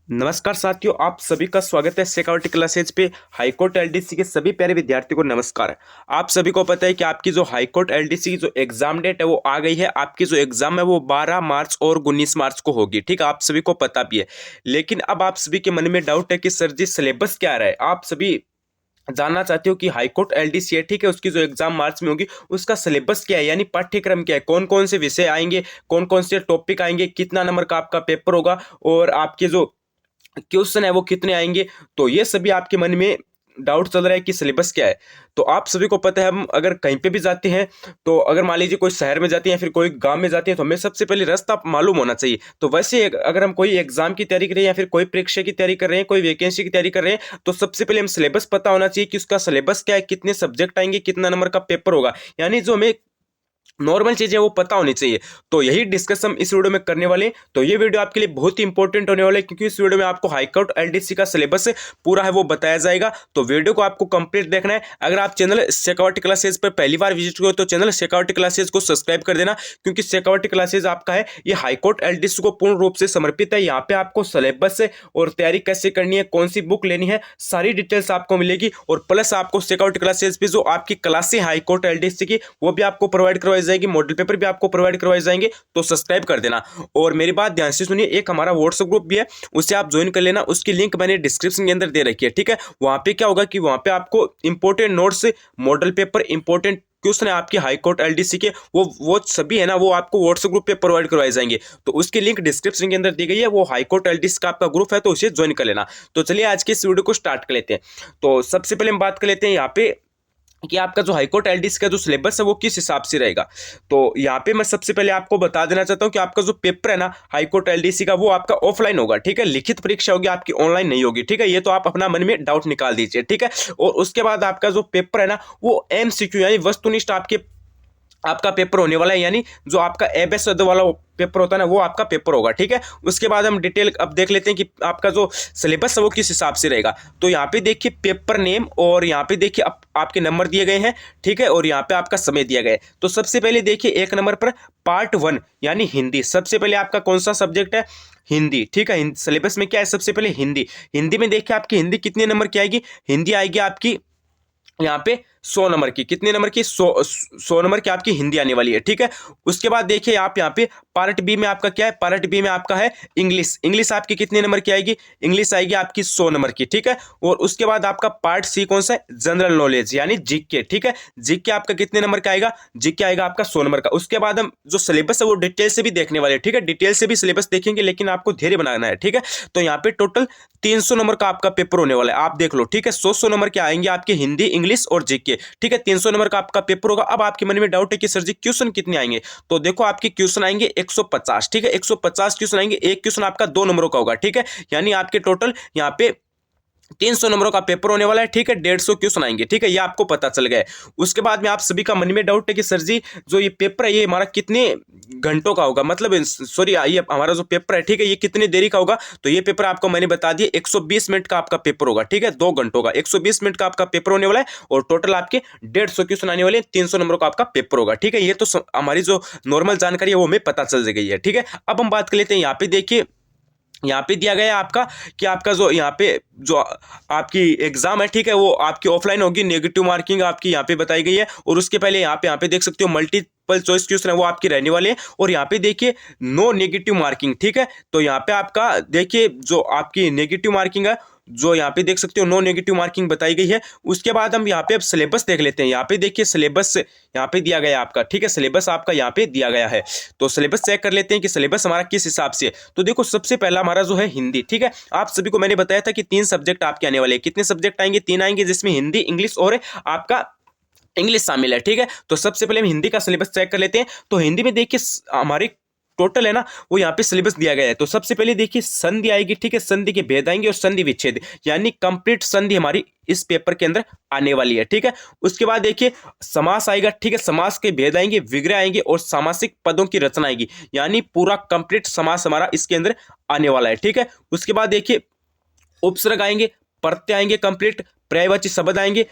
नमस्कार साथियों, आप सभी का स्वागत है सिक्योरिटी क्लासेज पे। हाईकोर्ट एलडीसी के सभी प्यारे विद्यार्थियों को नमस्कार। आप सभी को पता है कि आपकी जो हाईकोर्ट एलडीसी की जो एग्जाम डेट है वो आ गई है। आपकी जो एग्जाम है वो 12 मार्च और 19 मार्च को होगी। ठीक है, आप सभी को पता भी है। लेकिन अब आप सभी के मन में डाउट है कि सर जी सिलेबस क्या रहा है। आप सभी जानना चाहते हो कि हाईकोर्ट एलडीसी है, ठीक है, उसकी जो एग्जाम मार्च में होगी उसका सिलेबस क्या है, यानी पाठ्यक्रम क्या है, कौन कौन से विषय आएंगे, कौन कौन से टॉपिक आएंगे, कितना नंबर का आपका पेपर होगा और आपके जो क्वेश्चन है वो कितने आएंगे। तो ये सभी आपके मन में डाउट चल रहा है कि सिलेबस क्या है। तो आप सभी को पता है, हम अगर कहीं पे भी जाते हैं तो अगर मान लीजिए कोई शहर में जाते हैं या फिर कोई गांव में जाते हैं तो हमें सबसे पहले रास्ता मालूम होना चाहिए। तो वैसे अगर हम कोई एग्जाम की तैयारी कर रहे हैं या फिर कोई परीक्षा की तैयारी कर रहे हैं, कोई वैकेंसी की तैयारी कर रहे हैं, तो सबसे पहले हम सिलेबस पता होना चाहिए कि उसका सिलेबस क्या है, कितने सब्जेक्ट आएंगे, कितना नंबर का पेपर होगा, यानी जो हमें नॉर्मल चीजें वो पता होनी चाहिए। तो यही डिस्कस हम इस वीडियो में करने वाले हैं। तो ये वीडियो आपके लिए बहुत ही इंपॉर्टेंट होने वाला है क्योंकि इस वीडियो में आपको हाईकोर्ट एलडीसी का सिलेबस पूरा है वो बताया जाएगा। तो वीडियो को आपको कंप्लीट देखना है। अगर आप चैनल सिक्योरिटी क्लासेज पर पहली बार विजिट करो तो चैनल सिक्योरिटी क्लासेज को सब्सक्राइब कर देना, क्योंकि सिक्योरिटी क्लासेज आपका है ये हाईकोर्ट एलडीसी को पूर्ण रूप से समर्पित है। यहाँ पे आपको सिलेबस और तैयारी कैसे करनी है, कौन सी बुक लेनी है, सारी डिटेल्स आपको मिलेगी। और प्लस आपको सिक्योरिटी क्लासेज पे जो आपकी क्लासें हाईकोर्ट एलडीसी की वो भी आपको प्रोवाइड करवाई जाएगी, मॉडल पेपर भी आपको प्रोवाइड करवाए जाएंगे। तो सब्सक्राइब कर देना। और मेरी बात ध्यान से सुनिए, एक हमारा व्हाट्सएप ग्रुप भी है, उसे आप ज्वाइन कर लेना। उसकी लिंक मैंने डिस्क्रिप्शन के अंदर दे रखी है। ठीक है, वहां पे क्या होगा कि वहां पे आपको important notes, model paper, important question है आपके हाईकोर्ट एलडीसी के, वो सभी है ना, वो आपको व्हाट्सएप ग्रुप पे प्रोवाइड करवाए जाएंगे। तो उसकी लिंक डिस्क्रिप्शन के अंदर दी गई है। वो हाईकोर्ट एलडीसी का आपका ग्रुप है, तो उसे ज्वाइन कर लेना। तो चलिए आज के इस वीडियो को स्टार्ट कर लेते हैं। तो सबसे पहले हम बात कर लेते हैं यहाँ पे कि आपका जो हाईकोर्ट एलडीसी का जो सिलेबस है वो किस हिसाब से रहेगा। तो यहाँ पे मैं सबसे पहले आपको बता देना चाहता हूँ कि आपका जो पेपर है ना हाईकोर्ट एलडीसी का, वो आपका ऑफलाइन होगा। ठीक है, लिखित परीक्षा होगी आपकी, ऑनलाइन नहीं होगी। ठीक है, ये तो आप अपना मन में डाउट निकाल दीजिए। ठीक है, और उसके बाद आपका जो पेपर है ना वो एमसीक्यू यानी वस्तुनिष्ठ आपका पेपर होने वाला है, यानी जो आपका एबीसी वाला पेपर होता है ना वो आपका पेपर होगा। ठीक है, उसके बाद हम डिटेल अब देख लेते हैं कि आपका जो सिलेबस है वो किस हिसाब से रहेगा। तो यहाँ पे देखिए पेपर नेम और यहाँ पे देखिए आपके नंबर दिए गए हैं। ठीक है, और यहाँ पे आपका समय दिया गया है। तो सबसे पहले देखिए एक नंबर पर पार्ट 1 यानी हिंदी। सबसे पहले आपका कौन सा सब्जेक्ट है? हिंदी। ठीक है, सिलेबस में क्या है? सबसे पहले हिंदी। हिंदी में देखिए आपकी हिंदी कितने नंबर की आएगी? हिंदी आएगी आपकी यहाँ पे 100 नंबर की। कितने नंबर की? 100 नंबर की आपकी हिंदी आने वाली है। ठीक है, उसके बाद देखिए आप यहाँ पे पार्ट बी में आपका क्या है? पार्ट बी में आपका है इंग्लिश। इंग्लिश आपकी कितने नंबर की आएगी? इंग्लिश आएगी आपकी 100 नंबर की। ठीक है, और उसके बाद आपका पार्ट सी कौन सा है? जनरल नॉलेज यानी जीके। ठीक है, जीके आपका कितने नंबर का आएगा? जीके आएगा आपका 100 नंबर का। उसके बाद हम जो सिलेबस है वो डिटेल से भी देखने वाले हैं। ठीक है, डिटेल से भी सिलेबस देखेंगे, लेकिन आपको धैर्य बनाना है। ठीक है, तो यहाँ पे टोटल 300 नंबर का आपका पेपर होने वाला है। आप देख लो। ठीक है, 100 नंबर के आएंगे आपके हिंदी, इंग्लिश और जीके। ठीक है, 300 नंबर का आपका पेपर होगा। अब आपके मन में डाउट है कि सर जी क्वेश्चन कितने आएंगे? तो देखो आपके क्वेश्चन आएंगे 150। ठीक है, 150 क्वेश्चन आएंगे। एक क्वेश्चन आपका 2 नंबरों का होगा। ठीक है, यानी आपके टोटल यहाँ पे 300 नंबरों का पेपर होने वाला है। ठीक है, 150 क्वेश्चन आएंगे। ठीक है, ये आपको पता चल गया है। उसके बाद में आप सभी का मन में डाउट है कि सर जी जो ये पेपर है ये हमारा कितने घंटों का होगा, मतलब सॉरी ये हमारा जो पेपर है, ठीक है, ये कितने देरी का होगा। तो ये पेपर आपको मैंने बता दिया 120 मिनट का आपका पेपर होगा। ठीक है, 2 घंटों का 120 मिनट का आपका पेपर होने वाला है और टोटल आपके 150 क्वेश्चन आने वाले हैं। 300 नंबरों का आपका पेपर होगा। ठीक है, ये तो हमारी जो नॉर्मल जानकारी है वो हमें पता चल गई है। ठीक है, अब हम बात कर लेते हैं यहाँ पे देखिए, यहाँ पे दिया गया है आपका कि आपका जो यहाँ पे जो आपकी एग्जाम है, ठीक है, वो आपकी ऑफलाइन होगी। नेगेटिव मार्किंग आपकी यहाँ पे बताई गई है। और उसके पहले यहाँ पे देख सकते हो मल्टीपल चॉइस क्वेश्चन है वो आपकी रहने वाले हैं। और यहाँ पे देखिए नो नेगेटिव मार्किंग। ठीक है, तो यहाँ पे आपका देखिए जो आपकी नेगेटिव मार्किंग है, जो यहाँ पे देख सकते हो नो नेगेटिव मार्किंग बताई गई है। उसके बाद हम यहाँ पे अब सिलेबस देख लेते हैं। यहाँ पे देखिए सिलेबस यहाँ पे दिया गया है आपका। ठीक है, सिलेबस आपका यहाँ पे दिया गया है। तो सिलेबस चेक कर लेते हैं कि सिलेबस हमारा किस हिसाब से है। तो देखो सबसे पहला हमारा जो है हिंदी। ठीक है, आप सभी को मैंने बताया था कि 3 सब्जेक्ट आपके आने वाले हैं। कितने सब्जेक्ट आएंगे? 3 आएंगे, जिसमें हिंदी, इंग्लिश और आपका इंग्लिश शामिल है। ठीक है, तो सबसे पहले हम हिंदी का सिलेबस चेक कर लेते हैं। तो हिंदी में देखिए हमारी टोटल है ना वो यहाँ पे सिलेबस दिया गया है। तो सबसे पहले देखिए संधि आएगी। ठीक है, संधि के भेद आएंगे और संधि विच्छेद, यानी कंप्लीट संधि हमारी इस पेपर के अंदर आने वाली है। ठीक है, उसके बाद देखिए समास आएगा। ठीक है, समास के भेद आएंगे, विग्रह आएंगे और सामासिक पदों की रचना आएगी, यानी पूरा कंप्लीट समास हमारा इसके अंदर आने वाला है। ठीक है, उसके बाद देखिए उपसर्ग आएंगे, प्रत्यय आएंगे कंप्लीट, पर्यायवाची शब्द आएंगे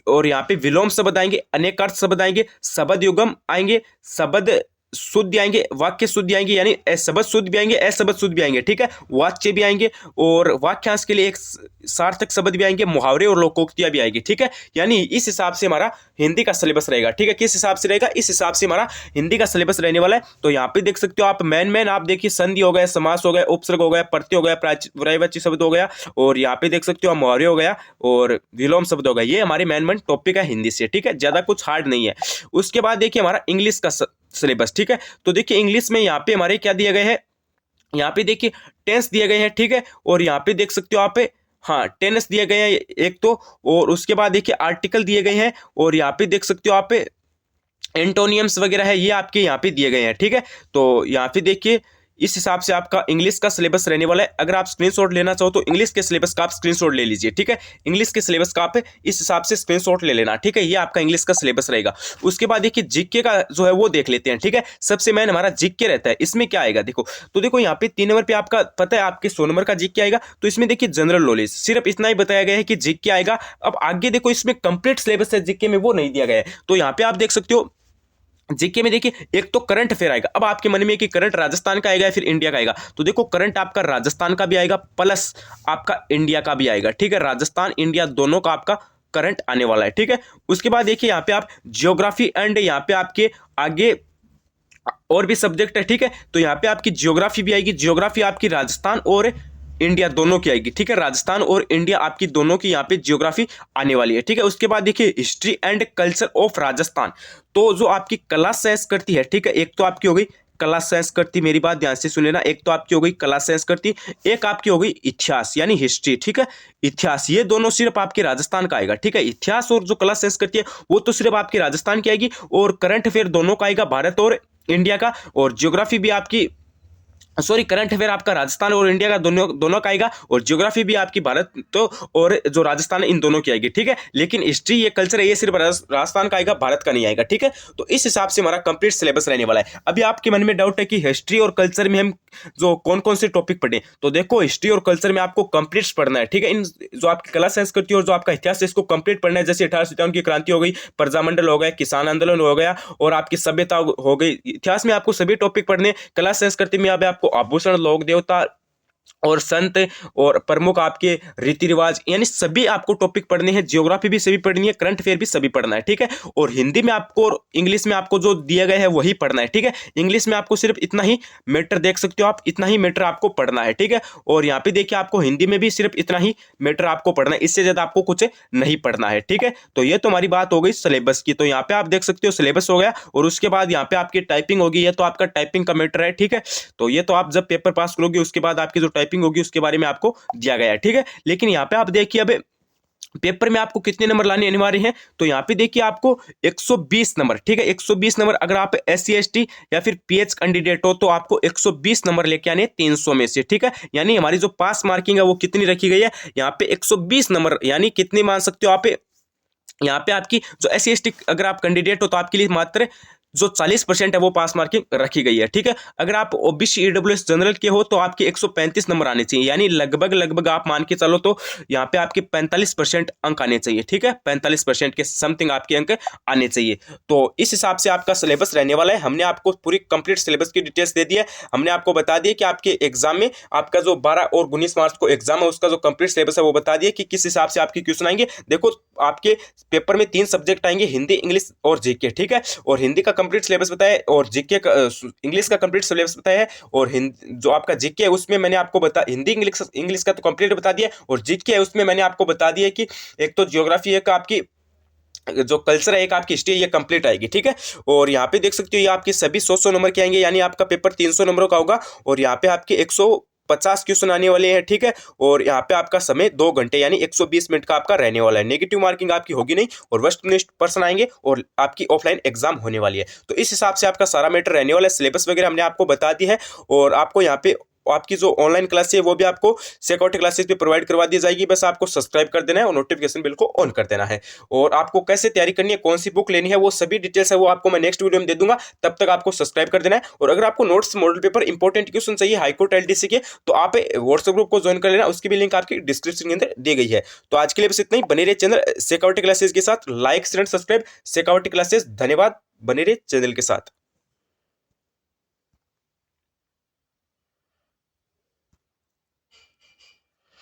और यहाँ पे विलोम शब्द आएंगे, अनेकार्थ शब्द आएंगे, शब्द युगम आएंगे, शब्द शुद्ध आएंगे, वाक्य शुद्ध आएंगे, यानी शब्द शुद्ध भी आएंगे, अशब्द शुद्ध भी आएंगे, ठीक है, वाच्य भी आएंगे, और वाक्यांश के लिए एक सार्थक शब्द भी आएंगे, मुहावरे और लोकोक्तियां भी आएंगी, ठीक है। यानी इस हिसाब से हमारा हिंदी का सिलेबस रहेगा, ठीक है। किस हिसाब से रहेगा? इस हिसाब से हमारा हिंदी का सिलेबस रहने वाला है। तो यहाँ पे देख सकते हो आप, मेन आप देखिए, संधि हो गया, समास हो गया, उपसर्ग हो गया, प्रत्यय हो गया, पर्यायवाची शब्द हो गया, और यहाँ पे देख सकते हो आप मुहावरे हो गया और विलोम शब्द हो गया। ये हमारे मेन टॉपिक है हिंदी से, ठीक है, ज्यादा कुछ हार्ड नहीं है। उसके बाद देखिए हमारा इंग्लिश का सिलेबस, ठीक है। तो देखिए इंग्लिश में यहाँ पे हमारे क्या दिए गए हैं, यहाँ पे देखिए टेंस दिए गए हैं, ठीक है, और यहाँ पे देख सकते हो आप, हाँ, टेंस दिए गए हैं एक तो, और उसके बाद देखिए आर्टिकल दिए गए हैं, और यहाँ पे देख सकते हो आप एंटोनियम्स वगैरह है, ये आपके यहाँ पे दिए गए हैं, ठीक है। तो यहाँ पे देखिए इस हिसाब से आपका इंग्लिश का सिलेबस रहने वाला है। अगर आप स्क्रीनशॉट लेना चाहो तो इंग्लिश के सिलेबस का आप स्क्रीनशॉट ले लीजिए, ठीक है। इंग्लिश के सिलेबस का आप इस हिसाब से स्क्रीनशॉट ले लेना, ठीक है। ये आपका इंग्लिश का सिलेबस रहेगा। उसके बाद देखिए जीके का जो है वो देख लेते हैं, ठीक है। सबसे मेन हमारा जीके रहता है। इसमें क्या आएगा देखो, तो देखो यहाँ पे 3 नंबर पे आपका पता है, आपके 100 नंबर का जीके आएगा। तो इसमें देखिए जनरल नॉलेज सिर्फ इतना ही बताया गया है कि जीके आएगा। अब आगे देखो इसमें कंप्लीट सिलेबस है जीके में, वो नहीं दिया गया है। तो यहाँ पे आप देख सकते हो जीके में देखिए एक तो करंट अफेयर आएगा। अब आपके मन में कि करंट राजस्थान का आएगा या फिर इंडिया का आएगा, तो देखो करंट आपका राजस्थान का भी आएगा प्लस आपका इंडिया का भी आएगा, ठीक है। राजस्थान इंडिया दोनों का आपका करंट आने वाला है, ठीक है। उसके बाद देखिए यहाँ पे आप ज्योग्राफी एंड यहाँ पे आपके आगे और भी सब्जेक्ट है, ठीक है। तो यहाँ पे आपकी ज्योग्राफी भी आएगी। ज्योग्राफी आपकी राजस्थान और इंडिया दोनों की आएगी, ठीक है। राजस्थान और इंडिया आपकी दोनों की यहाँ पे ज्योग्राफी आने वाली है, ठीक है। उसके बाद देखिए history and culture of Rajasthan, तो जो आपकी कला संस्कृति है, ठीक है। एक तो आपकी हो गई कला संस्कृति, मेरी बात ध्यान से सुन लेना, एक तो आपकी हो गई कला संस्कृति, एक आपकी हो गई इतिहास यानी हिस्ट्री, ठीक है। इतिहास ये दोनों सिर्फ आपके राजस्थान का आएगा, ठीक है। इतिहास और जो कला संस्कृति है वो तो सिर्फ आपकी राजस्थान की आएगी, और करंट अफेयर दोनों का आएगा, भारत और इंडिया का। और ज्योग्राफी भी आपकी, सॉरी, करंट अफेयर आपका राजस्थान और इंडिया का दोनों का आएगा, और ज्योग्राफी भी आपकी भारत तो और जो राजस्थान है इन दोनों की आएगी, ठीक है। लेकिन हिस्ट्री ये कल्चर है ये सिर्फ राजस्थान का आएगा, भारत का नहीं आएगा, ठीक है। तो इस हिसाब से हमारा कंप्लीट सिलेबस रहने वाला है। अभी आपके मन में डाउट है कि हिस्ट्री और कल्चर में हम जो कौन कौन से टॉपिक पढ़े, तो देखो हिस्ट्री और कल्चर में आपको कंप्लीट पढ़ना है, ठीक है। इन जो आपकी कला संस्कृति और जो आपका इतिहास है इसको कंप्लीट पढ़ना है। जैसे 1857 की क्रांति हो गई, प्रजामंडल हो गया, किसान आंदोलन हो गया, और आपकी सभ्यता हो गई। इतिहास में आपको सभी टॉपिक पढ़ने, कला संस्कृति में आपको आभूषण, लोक देवता और संत और प्रमुख आपके रीति रिवाज, यानी सभी आपको टॉपिक पढ़ने हैं। ज्योग्राफी भी सभी पढ़नी है, करंट अफेयर भी सभी पढ़ना है, ठीक है। और हिंदी में आपको और इंग्लिश में आपको जो दिया गया है वही पढ़ना है, ठीक है। इंग्लिश में आपको सिर्फ इतना ही मैटर, देख सकते हो आप, इतना ही मैटर आपको पढ़ना है, ठीक है। और यहाँ पे देखिए आपको हिंदी में भी सिर्फ इतना ही मैटर आपको पढ़ना है, इससे ज्यादा आपको कुछ नहीं पढ़ना है, ठीक है। तो ये तो हमारी बात हो गई सिलेबस की। तो यहाँ पे आप देख सकते हो सिलेबस हो गया, और उसके बाद यहाँ पे आपकी टाइपिंग होगी, ये तो आपका टाइपिंग का मैटर है, ठीक है। तो ये तो आप जब पेपर पास करोगे उसके बाद आपकी जो टाइपिंग होगी उसके बारे में आपको दिया गया है, ठीक है। लेकिन यहाँ पे आप देखिए अब पेपर में आपको कितने नंबर लाने अनिवार्य हैं, तो यहाँ पे देखिए आपको 120 नंबर, ठीक है। 120 नंबर, अगर आप SC ST या फिर PH कैंडिडेट हो तो आपको 120 नंबर लेके आने 300 में से, ठीक है। यानी हमारी जो पास मार्किंग है वो कितनी रखी गई है यहाँ पे 120 नंबर, यानी कितनी मान सकते हो आप, यहाँ पे आपकी जो SC ST अगर आप कैंडिडेट हो तो आपके लिए मात्र जो 40% है वो पास मार्किंग रखी गई है, ठीक है। अगर आप OBC EWS जनरल के हो तो आपके 135 नंबर आने चाहिए, यानी लगभग आप मान के चलो तो यहाँ पे आपके 45% अंक आने चाहिए, ठीक है। 45% के समथिंग आपके अंक आने चाहिए। तो इस हिसाब से आपका सिलेबस रहने वाला है। हमने आपको पूरी कंप्लीट सिलेबस की डिटेल्स दे दी है। हमने आपको बता दिया कि आपके एग्जाम में आपका जो 12 और 19 मार्च को एग्जाम है उसका जो कंप्लीट सिलेबस है वो बता दिया कि किस हिसाब से आपके क्वेश्चन आएंगे। देखो आपके पेपर में 3 सब्जेक्ट आएंगे, हिंदी, इंग्लिश और जीके, ठीक है। और हिंदी का कंप्लीट सिलेबस बताया, और जीके का, इंग्लिश का कंप्लीट सिलेबस बताया है, और जो आपका जीके है उसमें मैंने आपको हिंदी इंग्लिश का तो कंप्लीट बता दिया, और जीके है उसमें मैंने आपको बता दिया कि एक तो ज्योग्राफी, एक आपकी जो कल्चर है, एक आपकी हिस्ट्री, ये कंप्लीट आएगी, ठीक है। और यहाँ पे देख सकते हो ये आपके सभी 100 नंबर के आएंगे, यानी आपका पेपर 300 नंबरों का होगा, और यहाँ पे आपके 150 क्वेश्चन आने वाले हैं, ठीक है। और यहाँ पे आपका समय 2 घंटे यानी 120 मिनट का आपका रहने वाला है। नेगेटिव मार्किंग आपकी होगी नहीं, और वेस्ट पर्सन आएंगे, और आपकी ऑफलाइन एग्जाम होने वाली है। तो इस हिसाब से आपका सारा मैटर रहने वाला है। सिलेबस वगैरह हमने आपको बता दी है, और आपको यहाँ पे आपकी जो ऑनलाइन क्लास है वो भी आपको सिक्योरिटी क्लासेस पे प्रोवाइड करवा दी जाएगी। बस आपको सब्सक्राइब कर देना है और नोटिफिकेशन बिल को ऑन कर देना है। और आपको कैसे तैयारी करनी है, कौन सी बुक लेनी है, वो सभी डिटेल्स है वो आपको मैं नेक्स्ट वीडियो में दे दूंगा। तब तक आपको सब्सक्राइब कर देना है। और अगर आपको notes, model paper, important question चाहिए हाईकोर्ट LDC के, तो आप व्हाट्सएप ग्रुप को ज्वाइन कर लेना, उसकी भी लिंक आपकी डिस्क्रिप्शन के अंदर दी गई है। तो आज के लिए बस इतना ही। बने रहे चैनल सिक्योरिटी क्लासेस के साथ, like share subscribe security classes. धन्यवाद, बने रहे चैनल के साथ।